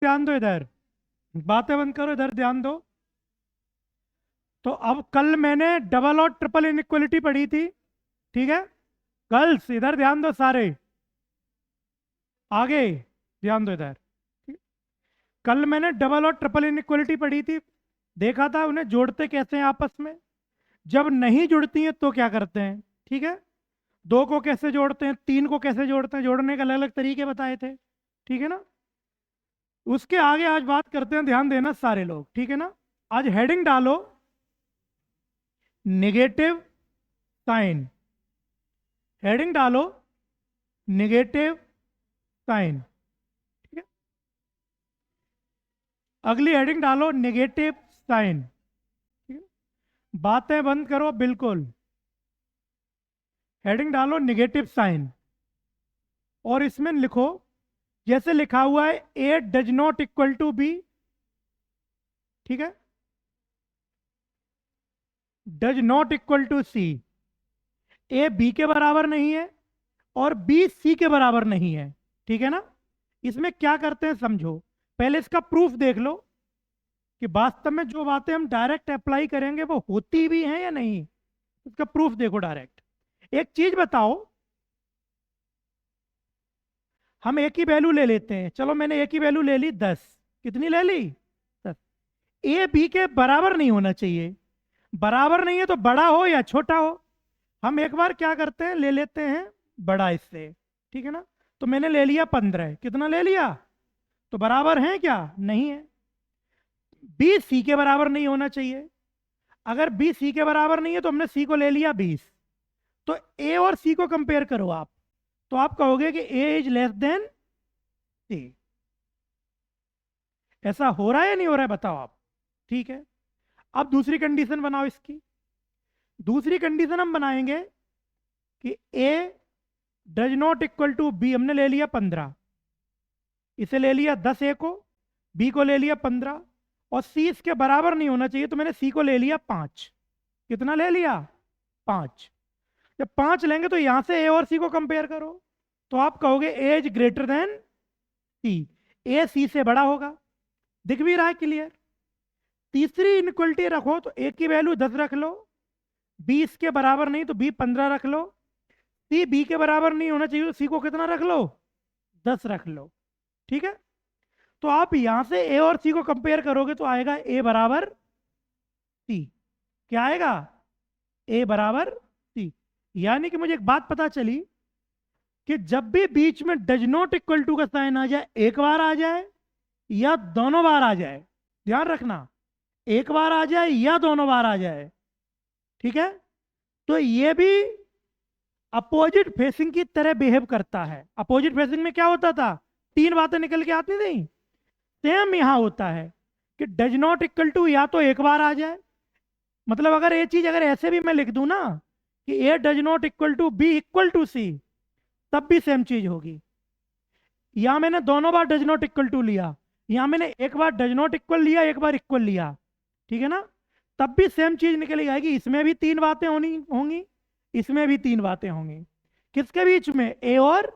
ध्यान दो इधर, बातें बंद करो, इधर ध्यान दो। तो अब कल मैंने डबल और ट्रिपल इनइक्वलिटी पढ़ी थी, ठीक है? गर्ल्स इधर ध्यान दो सारे, आगे ध्यान दो इधर। कल मैंने डबल और ट्रिपल इनइक्वलिटी पढ़ी थी, देखा था उन्हें जोड़ते कैसे हैं आपस में। जब नहीं जुड़ती हैं तो क्या करते हैं, ठीक है? दो को कैसे जोड़ते हैं, तीन को कैसे जोड़ते हैं, जोड़ने के अलग अलग तरीके बताए थे, ठीक है ना? उसके आगे आज बात करते हैं, ध्यान देना सारे लोग, ठीक है ना? आज हेडिंग डालो नेगेटिव साइन, हेडिंग डालो नेगेटिव साइन, ठीक है? अगली हेडिंग डालो नेगेटिव साइन, ठीक है? बातें बंद करो बिल्कुल, हेडिंग डालो नेगेटिव साइन, और इसमें लिखो जैसे लिखा हुआ है A does not equal to B, ठीक है? Does not equal to C, A B के बराबर नहीं है और बी सी के बराबर नहीं है, ठीक है ना? इसमें क्या करते हैं समझो, पहले इसका प्रूफ देख लो कि वास्तव में जो बातें हम डायरेक्ट अप्लाई करेंगे वो होती भी हैं या नहीं। इसका प्रूफ देखो डायरेक्ट। एक चीज बताओ, हम एक ही वैल्यू ले लेते हैं, चलो मैंने एक ही वैल्यू ले ली 10, कितनी ले ली 10। ए बी के बराबर नहीं होना चाहिए, बराबर नहीं है तो बड़ा हो या छोटा हो। हम एक बार क्या करते हैं, ले लेते हैं बड़ा इससे, ठीक है ना? तो मैंने ले लिया 15, कितना ले लिया? तो बराबर है क्या? नहीं है। बी सी के बराबर नहीं होना चाहिए, अगर बी सी के बराबर नहीं है तो हमने सी को ले लिया 20। तो ए और सी को कंपेयर करो आप, तो आप कहोगे कि ए इज लेस देन सी। ऐसा हो रहा है या नहीं हो रहा है बताओ आप, ठीक है? अब दूसरी कंडीशन बनाओ इसकी। दूसरी कंडीशन हम बनाएंगे कि A does not equal to B, हमने ले लिया 15, इसे ले लिया 10 ए को, बी को ले लिया 15, और सी इसके बराबर नहीं होना चाहिए तो मैंने सी को ले लिया 5। कितना ले लिया? 5। जब 5 लेंगे तो यहां से ए और सी को कंपेयर करो, तो आप कहोगे ए इज ग्रेटर देन सी, ए सी से बड़ा होगा। दिख भी रहा है क्लियर? तीसरी इनक्वलिटी रखो तो ए की वैल्यू 10 रख लो, बी इसके बराबर नहीं तो बी 15 रख लो, सी बी के बराबर नहीं होना चाहिए तो सी को कितना रख लो? 10 रख लो, ठीक है? तो आप यहां से ए और सी को कंपेयर करोगे तो आएगा ए बराबर सी। क्या आएगा? ए बराबर सी। यानी कि मुझे एक बात पता चली कि जब भी बीच में डज नॉट इक्वल टू का साइन आ जाए, एक बार आ जाए या दोनों बार आ जाए, ध्यान रखना, एक बार आ जाए या दोनों बार आ जाए, ठीक है? तो ये भी अपोजिट फेसिंग की तरह बिहेव करता है। अपोजिट फेसिंग में क्या होता था, तीन बातें निकल के आती थी, सेम यहां होता है कि डज नॉट इक्वल टू या तो एक बार आ जाए, मतलब अगर ये चीज अगर ऐसे भी मैं लिख दूं ना कि A does not equal to B equal to C, तब भी सेम चीज होगी। यहां मैंने दोनों बार डज नॉट इक्वल टू लिया, यहां मैंने एक बार डज नॉट इक्वल लिया, एक बार इक्वल लिया, ठीक है ना? तब भी सेम चीज निकल आएगी। इसमें भी तीन बातें होनी होंगी, इसमें भी तीन बातें होंगी। किसके बीच में? ए और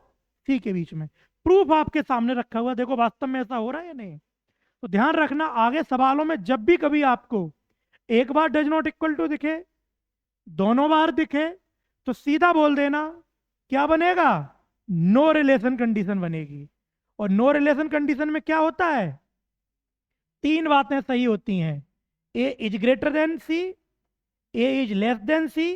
सी के बीच में। प्रूफ आपके सामने रखा हुआ, देखो वास्तव में ऐसा हो रहा है या नहीं। तो ध्यान रखना आगे सवालों में जब भी कभी आपको एक बार डज नॉट इक्वल टू दिखे, दोनों बार दिखे, तो सीधा बोल देना, क्या बनेगा? नो रिलेशन कंडीशन बनेगी। और नो रिलेशन कंडीशन में क्या होता है? तीन बातें सही होती हैं, A is greater than C, A is less than C,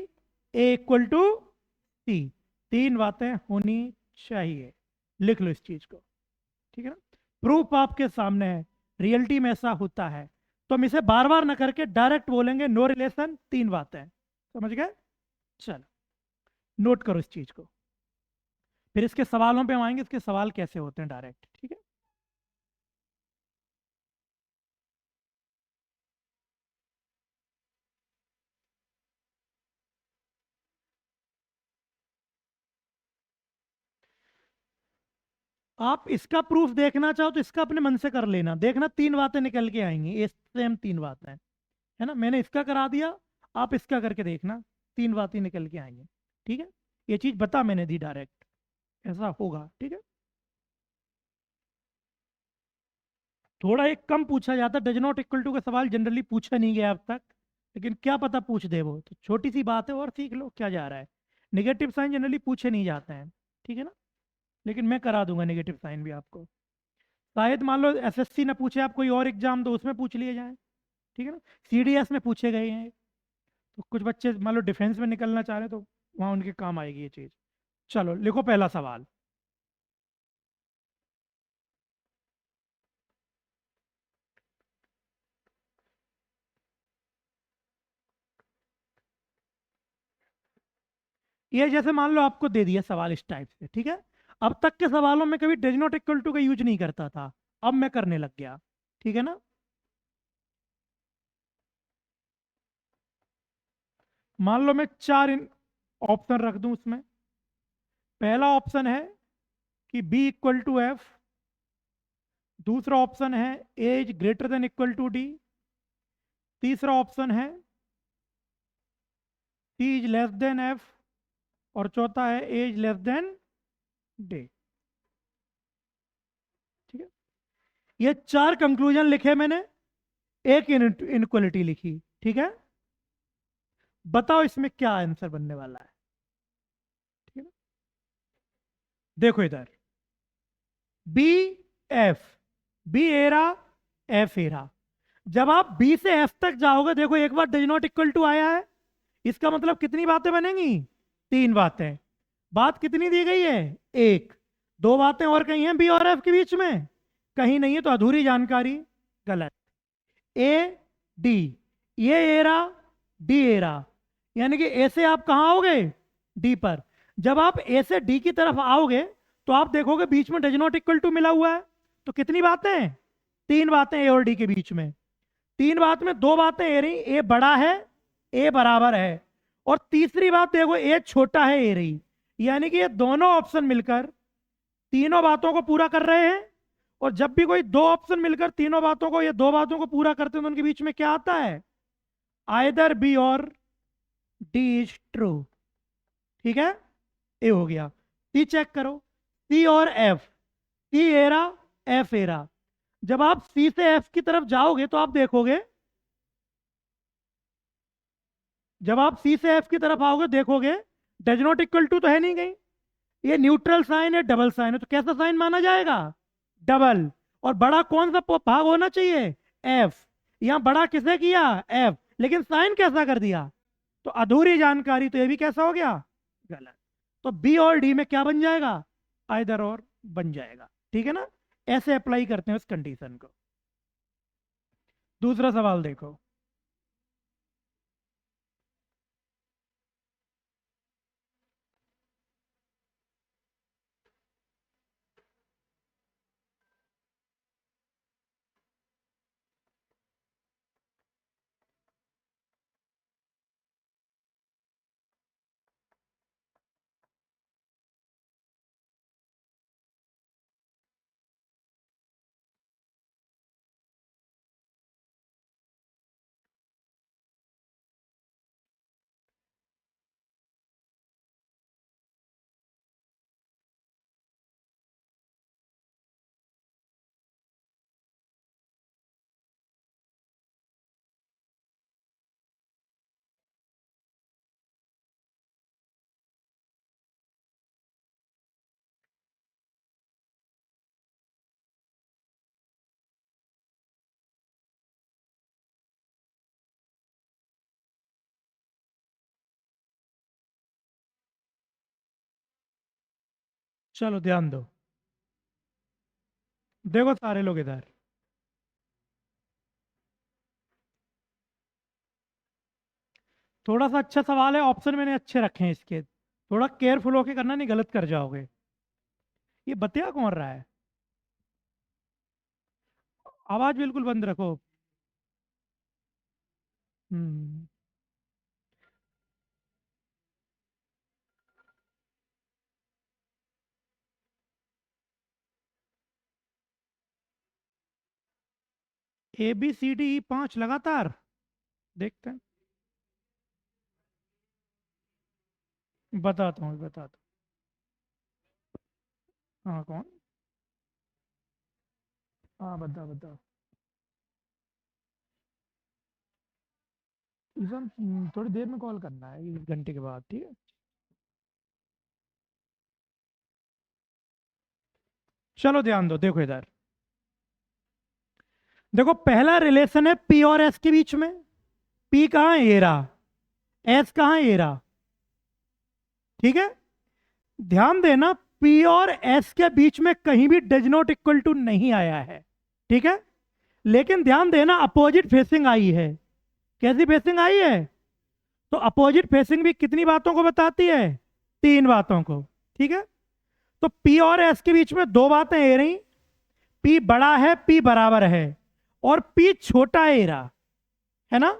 A equal to C. तीन बातें होनी चाहिए, लिख लो इस चीज को, ठीक है ना? प्रूफ आपके सामने है, रियलिटी में ऐसा होता है। तो हम इसे बार बार ना करके डायरेक्ट बोलेंगे नो रिलेशन, तीन बातें। समझ गए? चलो नोट करो इस चीज को, फिर इसके सवालों पे हम आएंगे, इसके सवाल कैसे होते हैं डायरेक्ट, ठीक है? आप इसका प्रूफ देखना चाहो तो इसका अपने मन से कर लेना, देखना तीन बातें निकल के आएंगी, ये सेम तीन बातें, है ना? मैंने इसका करा दिया, आप इसका करके देखना, तीन बातें निकल के आएंगी, ठीक है? ये चीज बता मैंने दी डायरेक्ट, ऐसा होगा, ठीक है? थोड़ा एक कम पूछा जाता, डज नॉट इक्वल टू का सवाल जनरली पूछा नहीं गया अब तक, लेकिन क्या पता पूछ दे वो, तो छोटी सी बात है और सीख लो क्या जा रहा है। नेगेटिव साइन जनरली पूछे नहीं जाते हैं, ठीक है ना, लेकिन मैं करा दूंगा नेगेटिव साइन भी आपको। शायद मान लो एसएससी ना पूछे आप कोई और एग्जाम, तो उसमें पूछ लिए जाए, ठीक है ना। सीडीएस में पूछे गए हैं, तो कुछ बच्चे मान लो डिफेंस में निकलना चाह रहे हैं, तो वहाँ उनके काम आएगी ये चीज़। चलो लिखो पहला सवाल। ये जैसे मान लो आपको दे दिया सवाल इस टाइप से, ठीक है। अब तक के सवालों में कभी डज नॉट इक्वल टू का यूज नहीं करता था, अब मैं करने लग गया, ठीक है ना। मान लो मैं चार ऑप्शन रख दूं उसमें। पहला ऑप्शन है कि बी इक्वल टू एफ। दूसरा ऑप्शन है E is greater than equal to D. तीसरा ऑप्शन है C is less than F. और चौथा है एज लेस देन डी, ठीक है। ये चार कंक्लूजन लिखे मैंने, एक इनक्वलिटी लिखी, ठीक है। बताओ इसमें क्या आंसर बनने वाला है, ठीक है ना। देखो इधर, B F, B arrow F arrow. जब आप बी से एफ तक जाओगे, देखो एक बार डज नॉट इक्वल टू आया है, इसका मतलब कितनी बातें बनेंगी, तीन बातें। बात कितनी दी गई है, एक। दो बातें और कही हैं बी और एफ के बीच में, कहीं नहीं है, तो अधूरी जानकारी, गलत। ए डी, ये एरा, डी एरा, यानी कि ए से आप कहां आओगे, डी पर। जब आप ए से डी की तरफ आओगे, तो आप देखोगे बीच में डज नॉट इक्वल टू मिला हुआ है, तो कितनी बातें हैं, तीन बातें ए और डी के बीच में। तीन बात में दो बातें ए रही, ए बड़ा है, ए बराबर है, और तीसरी बात देखो ए छोटा है, ए रही। यानी कि ये दोनों ऑप्शन मिलकर तीनों बातों को पूरा कर रहे हैं। और जब भी कोई दो ऑप्शन मिलकर तीनों बातों को, ये दो बातों को पूरा करते हैं, तो उनके बीच में क्या आता है, आइदर बी और डी इज ट्रू, ठीक है। ए हो गया। सी चेक करो, सी और एफ, सी एरा एफ एरा। जब आप सी से एफ की तरफ जाओगे, तो आप देखोगे, जब आप सी से एफ की तरफ आओगे देखोगे डज नॉट इक्वल टू तो है नहीं कहीं, ये न्यूट्रल साइन है, डबल साइन है, तो कैसा साइन माना जाएगा, डबल। और बड़ा कौन सा भाग होना चाहिए, एफ। यहां बड़ा किसे किया, एफ, लेकिन साइन कैसा कर दिया, तो अधूरी जानकारी, तो ये भी कैसा हो गया, गलत। तो बी और डी में क्या बन जाएगा, आइदर और बन जाएगा, ठीक है ना। ऐसे अप्लाई करते हैं उस कंडीशन को। दूसरा सवाल देखो। चलो ध्यान दो, देखो सारे लोग इधर, थोड़ा सा अच्छा सवाल है, ऑप्शन मैंने अच्छे रखे हैं इसके, थोड़ा केयरफुल होके करना, नहीं गलत कर जाओगे। ये बतिया कौन रहा है, आवाज बिल्कुल बंद रखो। हम्म। A B C D E पांच लगातार, देखते हैं, बताता हूँ बताता हूँ। हाँ कौन, हाँ बता बता। ईशान थोड़ी देर में कॉल करना है, 1 घंटे के बाद, ठीक है। चलो ध्यान दो, देखो इधर। देखो पहला रिलेशन है पी और एस के बीच में। पी कहाँ है, ये रहा। एस कहाँ है, ये रहा। ठीक है। ध्यान देना, पी और एस के बीच में कहीं भी डज नॉट इक्वल टू नहीं आया है। ठीक है। लेकिन ध्यान देना, अपोजिट फेसिंग आई है। कैसी फेसिंग आई है? तो अपोजिट फेसिंग भी कितनी बातों को बताती है? 3 बातों को। ठीक है। तो पी और एस के बीच में 2 बातें ये रही। पी बड़ा है, पी बराबर है, और पी छोटा है, ये रहा। है ना।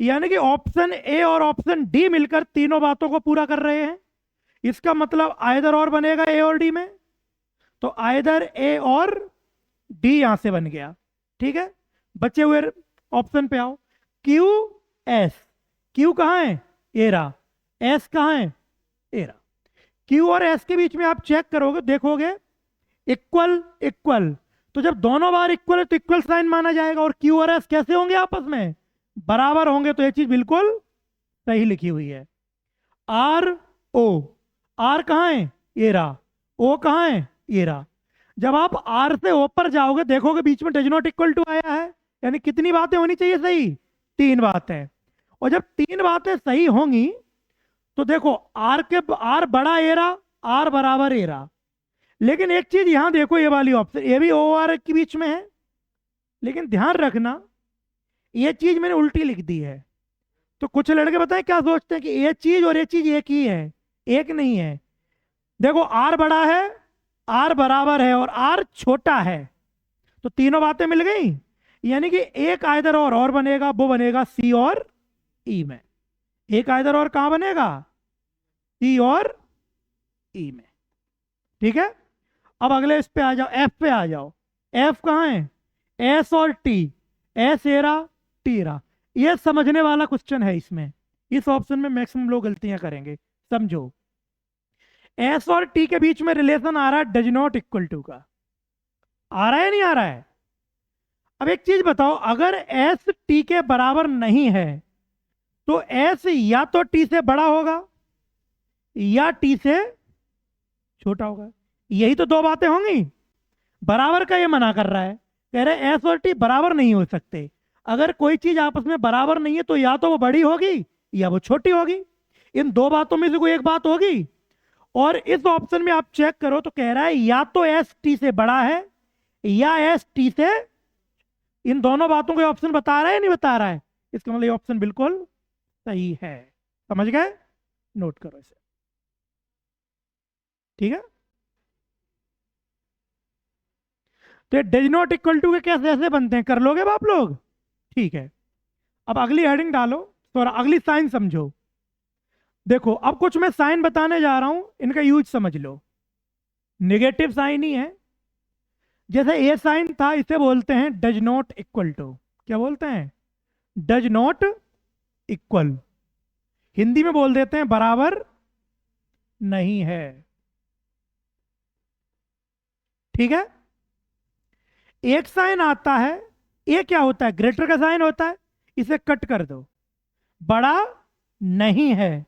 यानी कि ऑप्शन ए और ऑप्शन डी मिलकर तीनों बातों को पूरा कर रहे हैं। इसका मतलब आइदर और बनेगा ए और डी में। तो आइदर ए और डी यहां से बन गया। ठीक है। बचे हुए ऑप्शन पे आओ। Q S. क्यू कहां है, ए रहा। एस कहां है, ए रहा। क्यू और एस के बीच में आप चेक करोगे, देखोगे इक्वल इक्वल। तो जब दोनों बार इक्वल है तो इक्वल साइन माना जाएगा। और क्यू और एस कैसे होंगे आपस में? बराबर होंगे। तो ये चीज बिल्कुल सही लिखी हुई है। R O. आर कहां है, ये रहा। ओ कहां है, ये रहा। जब आप आर से ओ पर जाओगे, देखोगे बीच में डज नॉट इक्वल टू आया है। यानी कितनी बातें होनी चाहिए सही? 3 बातें। और जब 3 बातें सही होंगी तो देखो आर के आर बड़ा ए रहा, आर बराबर ए रहा। लेकिन एक चीज यहां देखो, ये वाली ऑप्शन ये भी ओ आर के बीच में है। लेकिन ध्यान रखना, ये चीज मैंने उल्टी लिख दी है। तो कुछ लड़के बताएं क्या सोचते हैं कि ये चीज और ये चीज एक ही है। एक नहीं है। देखो आर बड़ा है, आर बराबर है, और आर छोटा है। तो तीनों बातें मिल गई। यानी कि एक आइदर और बनेगा, वो बनेगा सी और ई में। एक आइदर और कहां बनेगा? सी और ई में। ठीक है। अब अगले इस पे आ जाओ, एफ पे आ जाओ। एफ कहां है? एस और टी। एस एरा, टी रा। ये समझने वाला क्वेश्चन है इसमें। इस ऑप्शन में मैक्सिमम लोग गलतियां करेंगे। समझो, एस और टी के बीच में रिलेशन आ रहा है डज नॉट इक्वल टू का। आ रहा है नहीं आ रहा है? अब एक चीज बताओ, अगर एस टी के बराबर नहीं है तो एस या तो टी से बड़ा होगा या टी से छोटा होगा। यही तो 2 बातें होंगी। बराबर का ये मना कर रहा है, कह रहे एस और टी बराबर नहीं हो सकते। अगर कोई चीज आपस में बराबर नहीं है तो या तो वो बड़ी होगी या वो छोटी होगी। इन 2 बातों में से कोई एक बात होगी। और इस ऑप्शन में आप चेक करो तो कह रहा है या तो एस टी से बड़ा है या एस टी से। इन दोनों बातों के ऑप्शन बता रहा है या नहीं बता रहा है? इसका मतलब ये ऑप्शन बिल्कुल सही है। समझ गए? नोट करो इसे। ठीक है। तो ये डज नॉट इक्वल टू के कैसे ऐसे बनते हैं, कर लोगे अब आप लोग? ठीक है। अब अगली हेडिंग डालो, थोड़ा अगली साइन समझो। देखो अब कुछ मैं साइन बताने जा रहा हूं, इनका यूज समझ लो। नेगेटिव साइन ही है। जैसे ए साइन था, इसे बोलते हैं डज नॉट इक्वल टू। क्या बोलते हैं? Does not equal. हिंदी में बोल देते हैं बराबर नहीं है। ठीक है। एक साइन आता है, ये क्या होता है? ग्रेटर का साइन होता है। इसे कट कर दो, बड़ा नहीं है।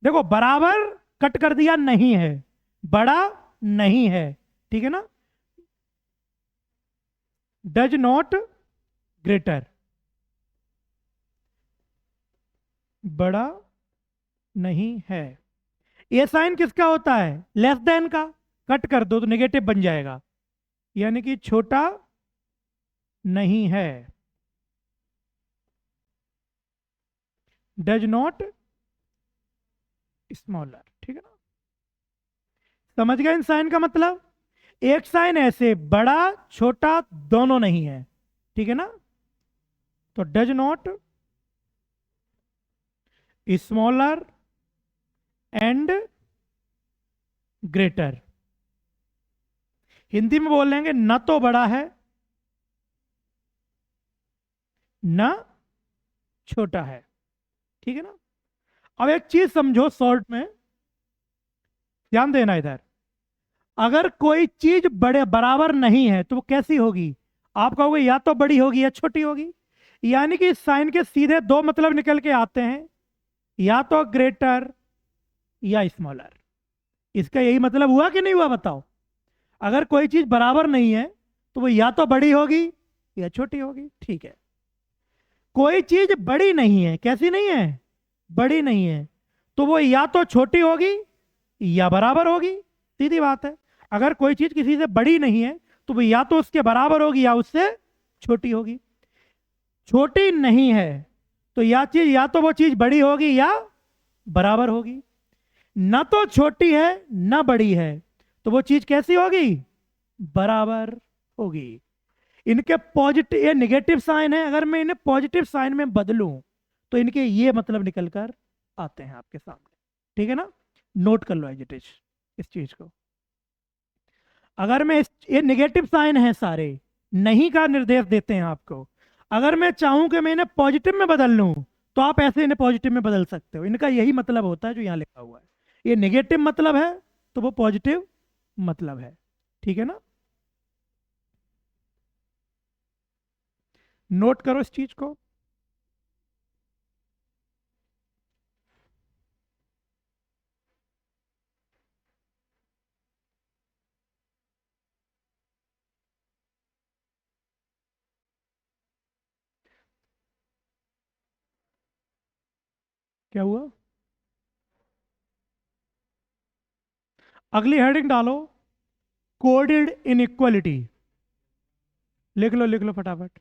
देखो बराबर कट कर दिया, नहीं है, बड़ा नहीं है। ठीक है ना। डज नॉट ग्रेटर, बड़ा नहीं है। ये साइन किसका होता है? लेस देन का। कट कर दो तो नेगेटिव बन जाएगा, यानी कि छोटा नहीं है। Does not smaller. ठीक है ना। समझ गए इन साइन का मतलब? एक साइन ऐसे बड़ा छोटा दोनों नहीं है। ठीक है ना। तो does not smaller and greater. Hindi में बोल लेंगे न तो बड़ा है न छोटा है। ठीक है ना। अब एक चीज समझो शॉर्ट में, ध्यान देना इधर। अगर कोई चीज बड़े बराबर नहीं है तो वो कैसी होगी? आप कहोगे या तो बड़ी होगी या छोटी होगी, यानी कि इस साइन के सीधे दो मतलब निकल के आते हैं, या तो ग्रेटर या स्मॉलर। इसका यही मतलब हुआ कि नहीं हुआ, बताओ। अगर कोई चीज बराबर नहीं है तो वो या तो बड़ी होगी या छोटी होगी, ठीक है। कोई चीज बड़ी नहीं है, कैसी नहीं है, बड़ी नहीं है, तो वो या तो छोटी होगी या बराबर होगी, सीधी बात है। अगर कोई चीज किसी से बड़ी नहीं है तो वो या तो उसके बराबर होगी या उससे छोटी होगी। छोटी नहीं है तो या तो वो चीज बड़ी होगी या बराबर होगी। ना तो छोटी है ना बड़ी है, तो वो चीज कैसी होगी, बराबर होगी। इनके पॉजिटिव, ये नेगेटिव साइन है, अगर मैं इन्हें पॉजिटिव साइन में बदलूं तो इनके ये मतलब निकल कर आते हैं आपके सामने, ठीक है ना। नोट कर लो एज इट इज इस चीज को। अगर मैं ये नेगेटिव साइन है सारे, नहीं का निर्देश देते हैं आपको। अगर मैं चाहूं कि मैं इन्हें पॉजिटिव में बदल लूं तो आप ऐसे इन्हें पॉजिटिव में बदल सकते हो। इनका यही मतलब होता है जो यहां लिखा हुआ है। ये नेगेटिव मतलब है तो वो पॉजिटिव मतलब है, ठीक है ना। नोट करो इस चीज को। क्या हुआ, अगली हेडिंग डालो, कोडेड इनइक्वालिटी। लिख लो फटाफट।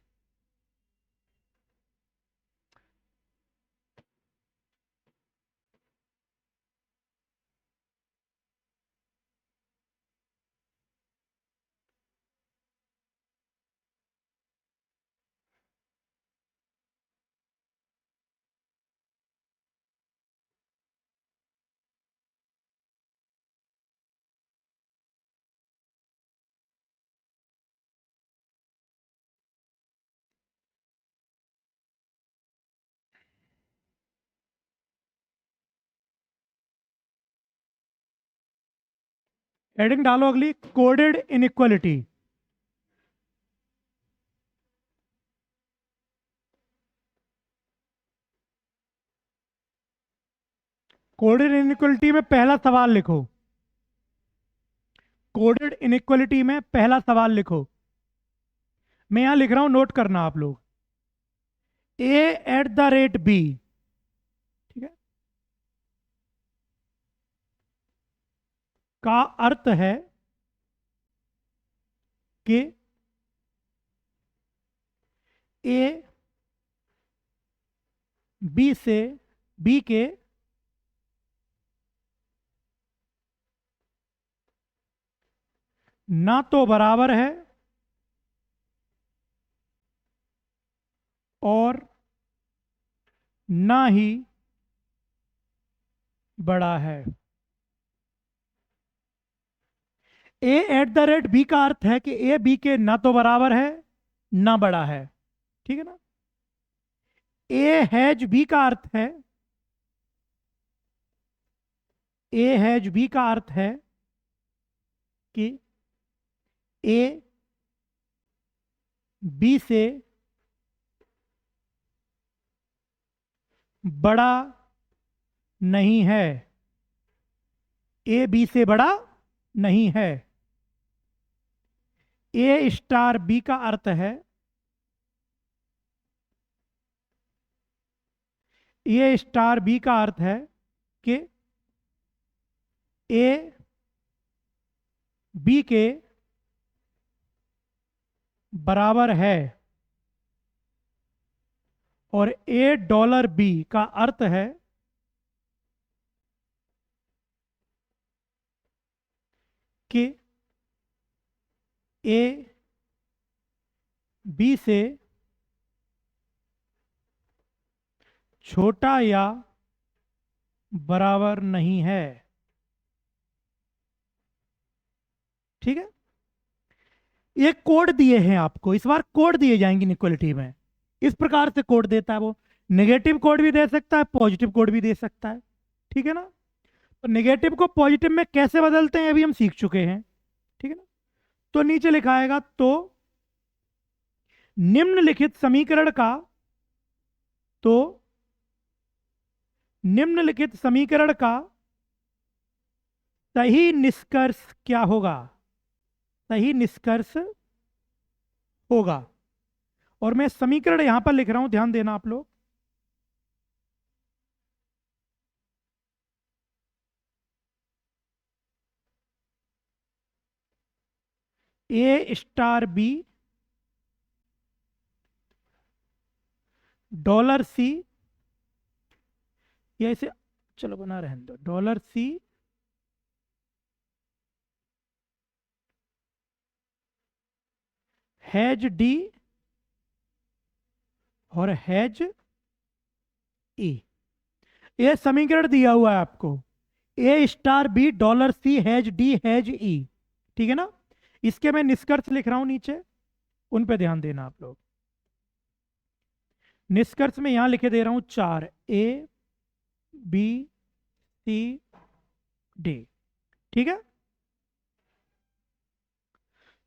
हेडिंग डालो अगली, कोडेड इनइक्वालिटी। कोडेड इनइक्वालिटी में पहला सवाल लिखो। कोडेड इनइक्वालिटी में पहला सवाल लिखो। मैं यहां लिख रहा हूं, नोट करना आप लोग। ए एट द रेट बी, ठीक है, का अर्थ है कि ए बी के ना तो बराबर है और ना ही बड़ा है। ए एट द रेट बी का अर्थ है कि ए बी के ना तो बराबर है ना बड़ा है, ठीक है ना। ए हैज बी का अर्थ है, ए हैज बी का अर्थ है कि ए बी से बड़ा नहीं है, ए बी से बड़ा नहीं है। ए स्टार बी का अर्थ है, ए स्टार बी का अर्थ है कि ए बी के बराबर है और ए डॉलर बी का अर्थ है कि ए बी से छोटा या बराबर नहीं है, ठीक है। ये कोड दिए हैं आपको, इस बार कोड दिए जाएंगे इनइक्वालिटी में। इस प्रकार से कोड देता है वो। नेगेटिव कोड भी दे सकता है, पॉजिटिव कोड भी दे सकता है, ठीक है ना। तो नेगेटिव को पॉजिटिव में कैसे बदलते हैं अभी हम सीख चुके हैं, ठीक है ना। तो नीचे लिखा आएगा, तो निम्नलिखित समीकरण का तो निम्नलिखित समीकरण का सही निष्कर्ष क्या होगा? सही निष्कर्ष होगा। और मैं समीकरण यहां पर लिख रहा हूं, ध्यान देना आप लोग। A star B dollar C, या इसे चलो बना रहने दो, डॉलर सी हैज डी और हैज ई। ये समीकरण दिया हुआ है आपको, A star B dollar C has D has E, ठीक है ना। इसके मैं निष्कर्ष लिख रहा हूं नीचे, उन पे ध्यान देना आप लोग। निष्कर्ष में यहां लिखे दे रहा हूं 4, ए बी सी डी, ठीक है।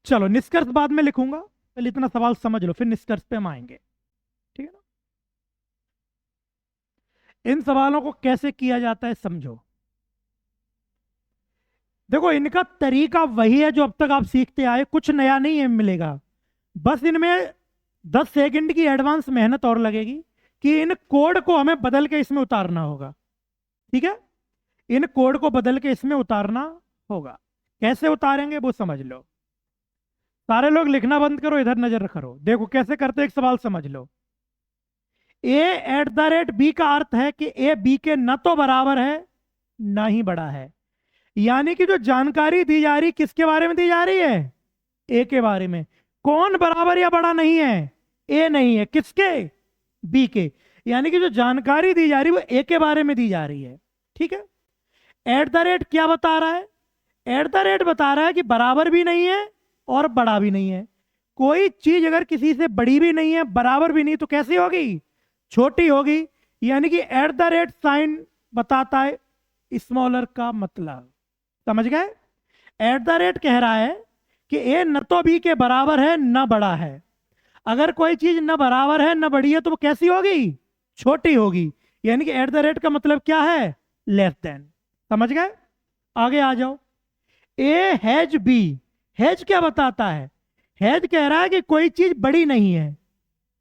चलो निष्कर्ष बाद में लिखूंगा, पहले इतना सवाल समझ लो, फिर निष्कर्ष पे हम आएंगे, ठीक है ना। इन सवालों को कैसे किया जाता है समझो। देखो इनका तरीका वही है जो अब तक आप सीखते आए, कुछ नया नहीं है मिलेगा, बस इनमें 10 सेकंड की एडवांस मेहनत और लगेगी कि इन कोड को हमें बदल के इसमें उतारना होगा, ठीक है। इन कोड को बदल के इसमें उतारना होगा। कैसे उतारेंगे वो समझ लो। सारे लोग लिखना बंद करो, इधर नजर करो, देखो कैसे करते, एक सवाल समझ लो। ए एट द रेट बी का अर्थ है कि ए बी के न तो बराबर है ना ही बड़ा है, यानी कि जो जानकारी दी जा रही किसके बारे में दी जा रही है? ए के बारे में। कौन बराबर या बड़ा नहीं है? ए नहीं है, किसके? बी के। यानी कि जो जानकारी दी जा रही है वो ए के बारे में दी जा रही है, ठीक है। एट द रेट क्या बता रहा है? एट द रेट बता रहा है कि बराबर भी नहीं है और बड़ा भी नहीं है। कोई चीज अगर किसी से बड़ी भी नहीं है बराबर भी नहीं तो कैसी होगी? छोटी होगी। यानी कि एट द रेट साइन बताता है स्मॉलर का मतलब, समझ गए। एट द रेट कह रहा है कि ए न तो बी के बराबर है न बड़ा है। अगर कोई चीज न बराबर है न बड़ी है तो वो कैसी होगी? छोटी होगी। यानी कि एट द रेट का मतलब क्या है? Less then. समझ गए। आगे आ जाओ। ए हैज बी, हैज क्या बताता है? हैज कह रहा है कि कोई चीज बड़ी नहीं है।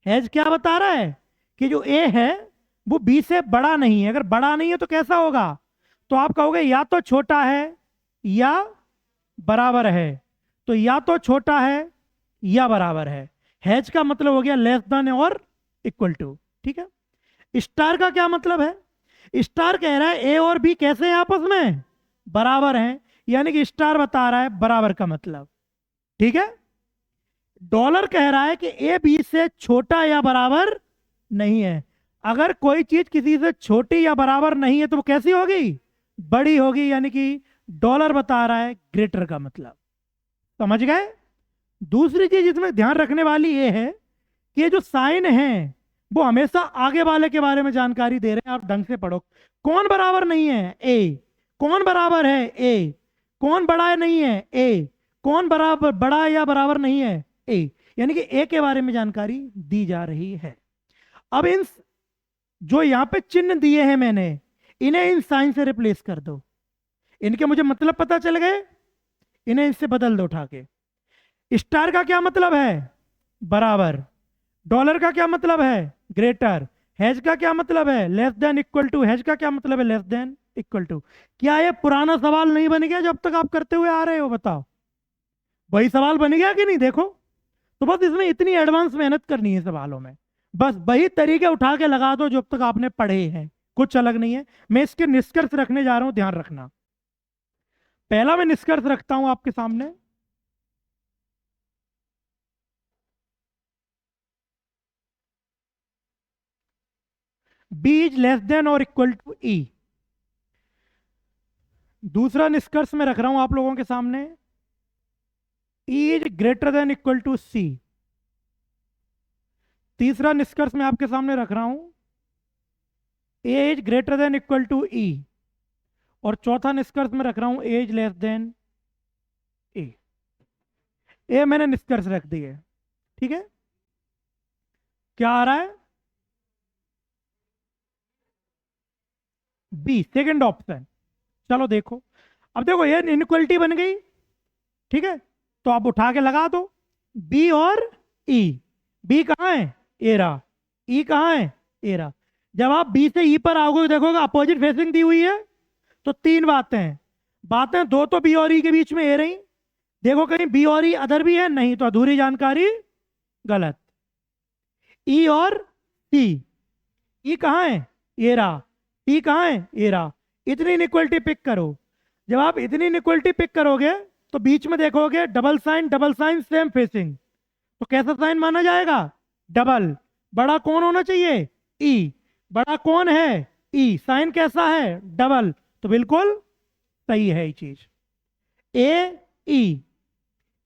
हैज क्या बता रहा है? कि जो ए है वो बी से बड़ा नहीं है। अगर बड़ा नहीं है तो कैसा होगा? तो आप कहोगे या तो छोटा है या बराबर है। तो या तो छोटा है या बराबर है। हैज का मतलब हो गया लेस देन और इक्वल टू, ठीक है। स्टार का क्या मतलब है? स्टार कह रहा है ए और बी कैसे हैं आपस में? बराबर हैं। यानी कि स्टार बता रहा है बराबर का मतलब, ठीक है। डॉलर कह रहा है कि ए बी से छोटा या बराबर नहीं है। अगर कोई चीज किसी से छोटी या बराबर नहीं है तो वो कैसी होगी? बड़ी होगी। यानी कि डॉलर बता रहा है ग्रेटर का मतलब, समझ गए। दूसरी चीज इसमें ध्यान रखने वाली ये है कि ये जो साइन है वो हमेशा आगे वाले के बारे में जानकारी दे रहे हैं। आप ढंग से पढ़ो। कौन बराबर नहीं है? ए। कौन बराबर है? ए। कौन बड़ा है नहीं है? ए। कौन बराबर बड़ा या बराबर नहीं है? ए। यानी कि ए के बारे में जानकारी दी जा रही है। अब इन जो यहां पे चिन्ह दिए हैं मैंने, इन्हें इन साइन से रिप्लेस कर दो। इनके मुझे मतलब पता चल गए, इन्हें इससे बदल दो उठा के। स्टार का क्या मतलब है? बराबर। डॉलर का क्या मतलब है? ग्रेटर। हैज का क्या मतलब है? Less than equal to. Has का क्या मतलब है? Less than equal to. क्या ये पुराना सवाल नहीं बन गया जब तक आप करते हुए आ रहे हो? बताओ, वही सवाल बन गया कि नहीं? देखो, तो बस इसमें इतनी एडवांस मेहनत करनी है सवालों में। बस वही तरीके उठा के लगा दो जो अब तक आपने पढ़े हैं, कुछ अलग नहीं है। मैं इसके निष्कर्ष रखने जा रहा हूं, ध्यान रखना। पहला मैं निष्कर्ष रखता हूं आपके सामने। बी इज लेस देन और इक्वल टू ई। दूसरा निष्कर्ष मैं रख रहा हूं आप लोगों के सामने, E is greater than equal to C. तीसरा निष्कर्ष मैं आपके सामने रख रहा हूं, A is greater than equal to E. और चौथा निष्कर्ष मैं रख रहा हूं, A is less than A. ए मैंने निष्कर्ष रख दिए, ठीक है। क्या आ रहा है? B, second option. चलो देखो, अब देखो ये इनइक्वलिटी बन गई, ठीक है, तो आप उठा के लगा दो बी और ई। बी कहाँ है? एरा। ई कहाँ है? एरा। जब आप बी से ई पर आओगे देखोगे अपोजिट फेसिंग दी हुई है, तो तीन बातें हैं। बातें दो तो बी और ई के बीच में ए रही, देखो कहीं बी और ई अदर भी है, नहीं तो अधूरी जानकारी, गलत। ई और सी, ई कहाँ है? एरा। सी कहाँ है? एरा। इतनी इनइक्वलिटी पिक करो। जब आप इतनी इनइक्वलिटी पिक करोगे तो बीच में देखोगे डबल साइन सेम फेसिंग, तो कैसा साइन माना जाएगा? डबल। बड़ा कौन होना चाहिए? ई। बड़ा कौन है? ई। साइन कैसा है? डबल। तो बिल्कुल सही है ये चीज। ए ई।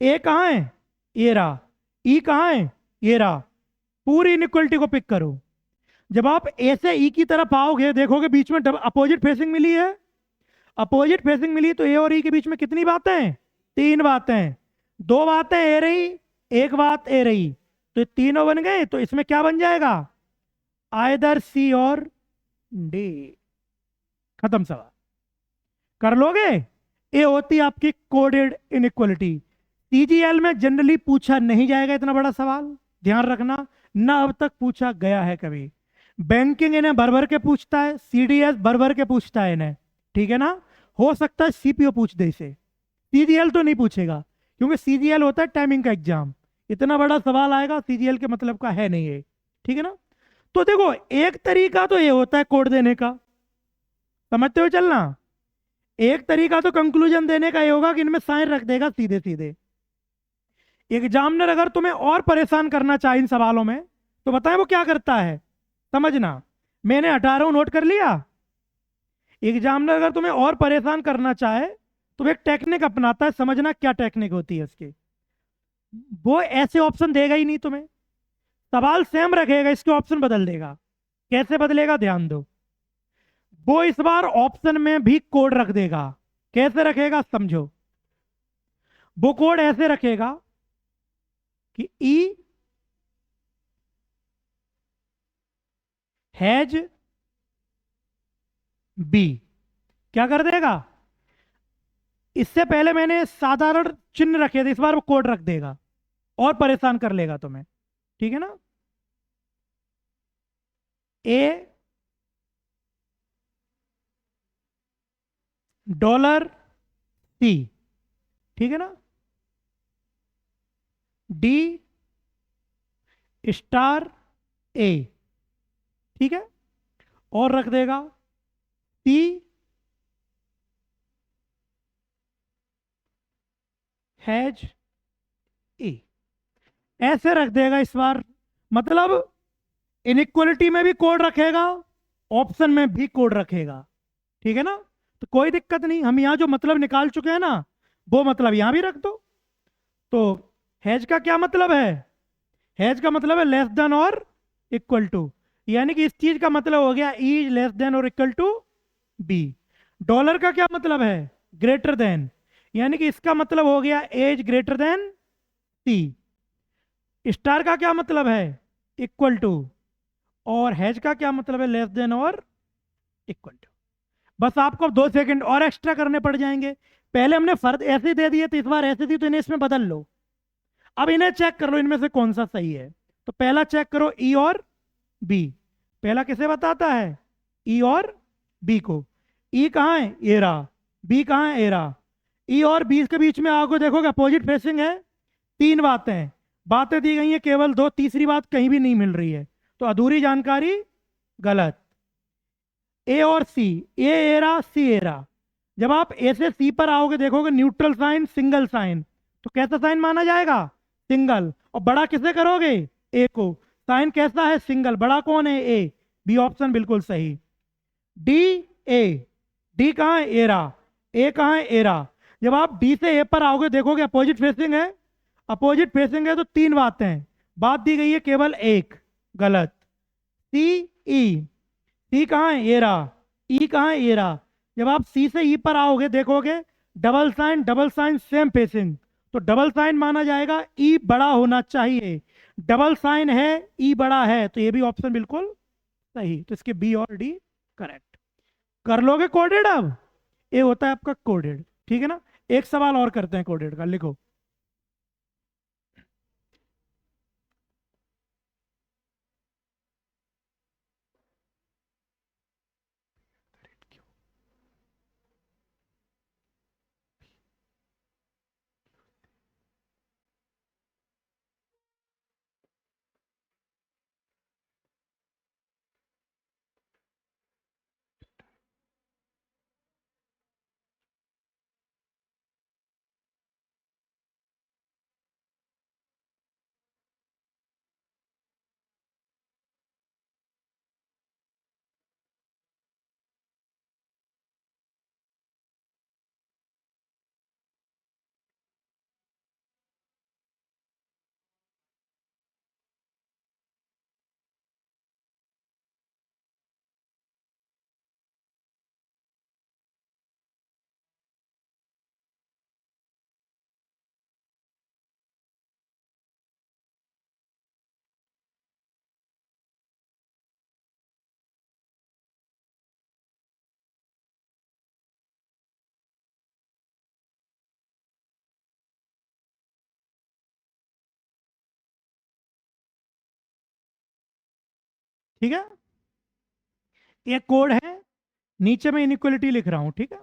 ए कहाँ है? एरा। ई कहाँ है? एरा। पूरी इनइक्वलिटी को पिक करो। जब आप ए से ई की तरफ आओगे देखोगे बीच में अपोजिट फेसिंग मिली है। अपोजिट फेसिंग मिली तो ए और ई के बीच में कितनी बातें हैं? तीन बातें। दो बातें ए रही, एक बात ए रही, तो ये तीनों बन गए। तो इसमें क्या बन जाएगा? आइदर सी और डी। खत्म सवाल। कर लोगे? ये होती है आपकी कोडेड इनइक्वलिटी। सीजीएल में जनरली पूछा नहीं जाएगा इतना बड़ा सवाल, ध्यान रखना, ना अब तक पूछा गया है कभी। बैंकिंग इन्हें भर भर के पूछता है, सीडीएस भर भर के पूछता है इन्हें, ठीक है ना। हो सकता है सीपीओ पूछ दे इसे, सीजीएल तो नहीं पूछेगा, क्योंकि सीजीएल होता है टाइमिंग का एग्जाम। इतना बड़ा सवाल आएगा सीजीएल के मतलब का है नहीं है, ठीक है ना। तो देखो एक तरीका तो ये होता है कोड देने का, समझते हो चलना। एक तरीका तो कंक्लूजन देने का ये होगा कि इनमें साइन रख देगा सीधे सीधे। एग्जामिनर अगर तुम्हें और परेशान करना चाहे इन सवालों में तो बताएं वो क्या करता है, समझना। मैंने 18 नोट कर लिया। एग्जामिनर अगर तुम्हें और परेशान करना चाहे तो वो एक टेक्निक अपनाता है, समझना क्या टेक्निक होती है उसकी। वो ऐसे ऑप्शन देगा ही नहीं तुम्हें, सवाल सेम रखेगा, इसके ऑप्शन बदल देगा। कैसे बदलेगा ध्यान दो। वो इस बार ऑप्शन में भी कोड रख देगा। कैसे रखेगा समझो। वो कोड ऐसे रखेगा कि ई हैज बी। क्या कर देगा? इससे पहले मैंने साधारण चिन्ह रखे थे, इस बार वो कोड रख देगा और परेशान कर लेगा तुम्हें, ठीक है ना। ए डॉलर सी, ठीक है ना। डी स्टार ए, ठीक है, और रख देगा सी हैज ए। ऐसे रख देगा इस बार, मतलब इनइक्वलिटी में भी कोड रखेगा, ऑप्शन में भी कोड रखेगा, ठीक है ना। तो कोई दिक्कत नहीं, हम यहां जो मतलब निकाल चुके हैं ना वो मतलब यहां भी रख दो। तो हैज का क्या मतलब है? हैज का मतलब है लेस देन और इक्वल टू, यानी कि इस चीज का मतलब हो गया ई लेस देन और इक्वल टू बी। डॉलर का क्या मतलब है? ग्रेटर देन, यानी कि इसका मतलब हो गया एज ग्रेटर देन सी। स्टार का क्या मतलब है? Equal to. और हैज का क्या मतलब है? लेस देन और इक्वल टू। बस आपको अब 2 सेकंड और एक्स्ट्रा करने पड़ जाएंगे। पहले हमने फर्द ऐसे दे दिए थे, इस बार ऐसे थी, तो इन्हें इसमें बदल लो। अब इन्हें चेक कर लो इनमें से कौन सा सही है। तो पहला चेक करो ई और बी। पहला किसे बताता है? ई और बी को। ई कहाँ है? एरा। बी कहाँ है? एरा। ई और बी के बीच में आओगे देखोगे अपोजिट फेसिंग है। तीन बातें, बातें दी गई हैं केवल दो, तीसरी बात कहीं भी नहीं मिल रही है, तो अधूरी जानकारी, गलत। ए और सी, ए एरा सी एरा। जब आप ए से सी पर आओगे देखोगे न्यूट्रल साइन सिंगल साइन, तो कैसा साइन माना जाएगा? सिंगल। और बड़ा किसे करोगे? ए को। साइन कैसा है? सिंगल। बड़ा कौन है? ए। बी ऑप्शन बिल्कुल सही। D A. डी कहाँ है? एरा। ए कहाँ है? एरा। जब आप डी से ए पर आओगे देखोगे अपोजिट फेसिंग है। अपोजिट फेसिंग है तो तीन बातें हैं, बात दी गई है केवल एक, गलत। सी ई। सी कहाँ है? एरा। ई कहाँ है? एरा। जब आप सी से ई पर आओगे देखोगे डबल साइन सेम फेसिंग, तो डबल साइन माना जाएगा ई बड़ा होना चाहिए। डबल साइन है, ई बड़ा है, तो ये भी ऑप्शन बिल्कुल सही, तो इसके बी और डी करेक्ट। कर लोगे कोडेड अब? ये होता है आपका कोडेड, ठीक है ना। एक सवाल और करते हैं कोडेड का, लिखो। ठीक है, ये कोड है, नीचे मैं इनइक्वलिटी लिख रहा हूं, ठीक है।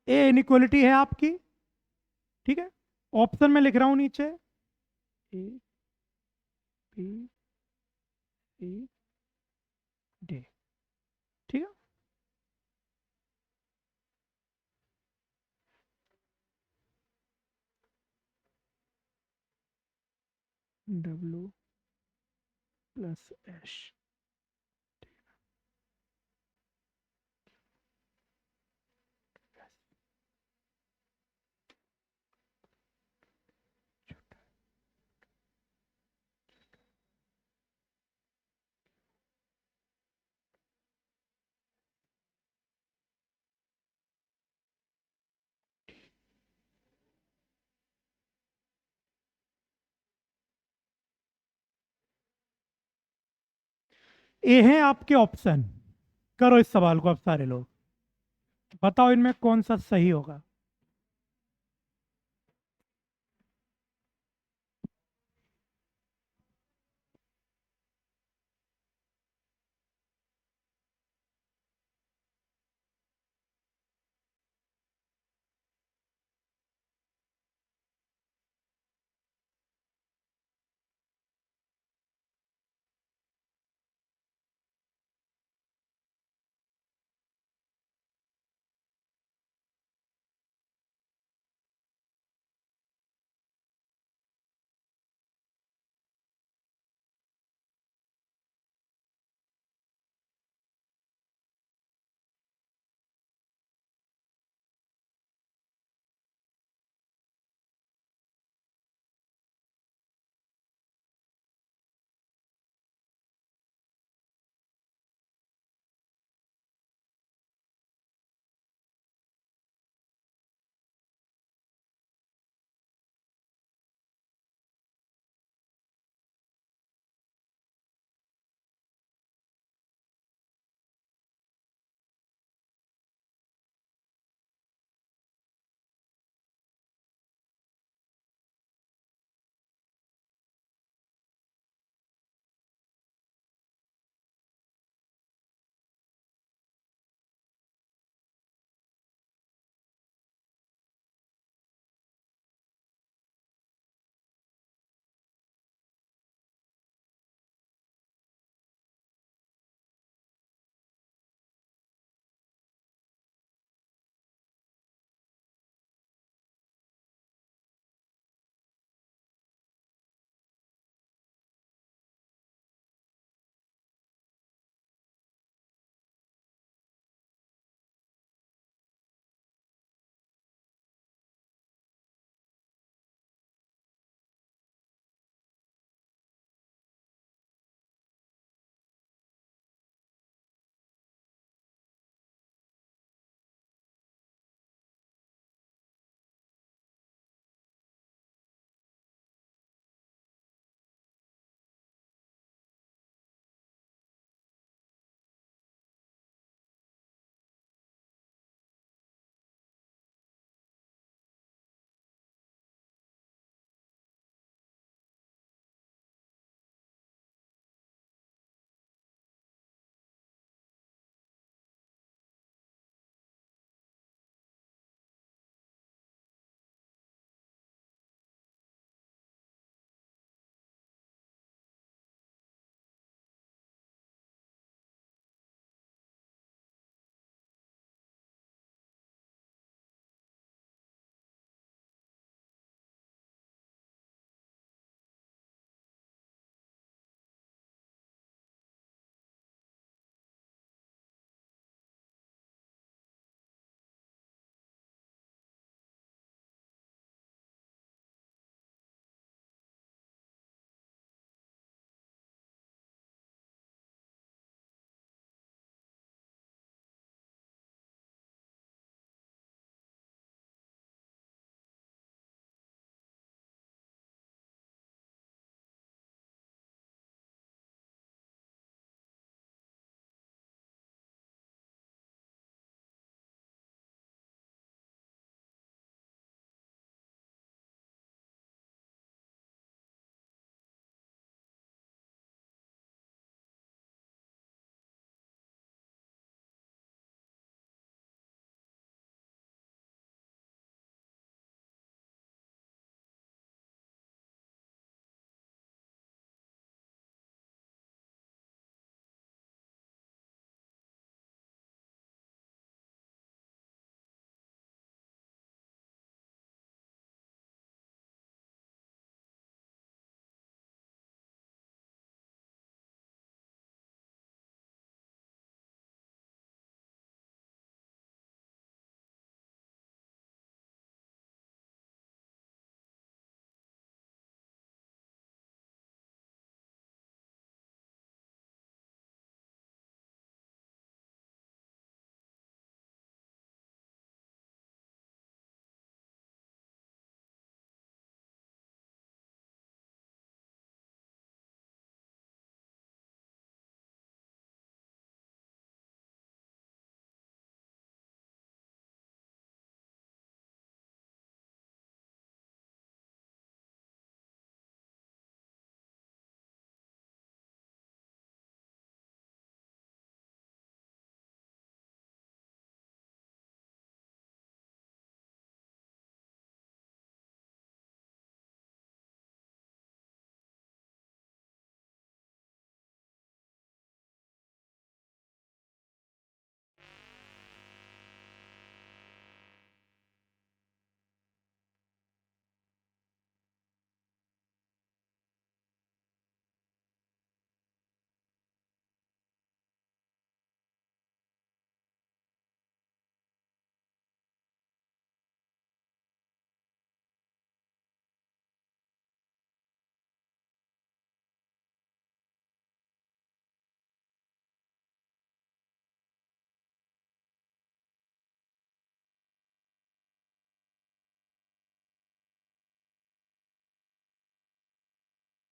ये इनइक्वलिटी है आपकी, ठीक है। ऑप्शन में लिख रहा हूं नीचे, ए बी सी डी, ठीक है। डब्ल्यू प्लस एच, ये हैं आपके ऑप्शन। करो इस सवाल को अब सारे लोग, बताओ इनमें कौन सा सही होगा।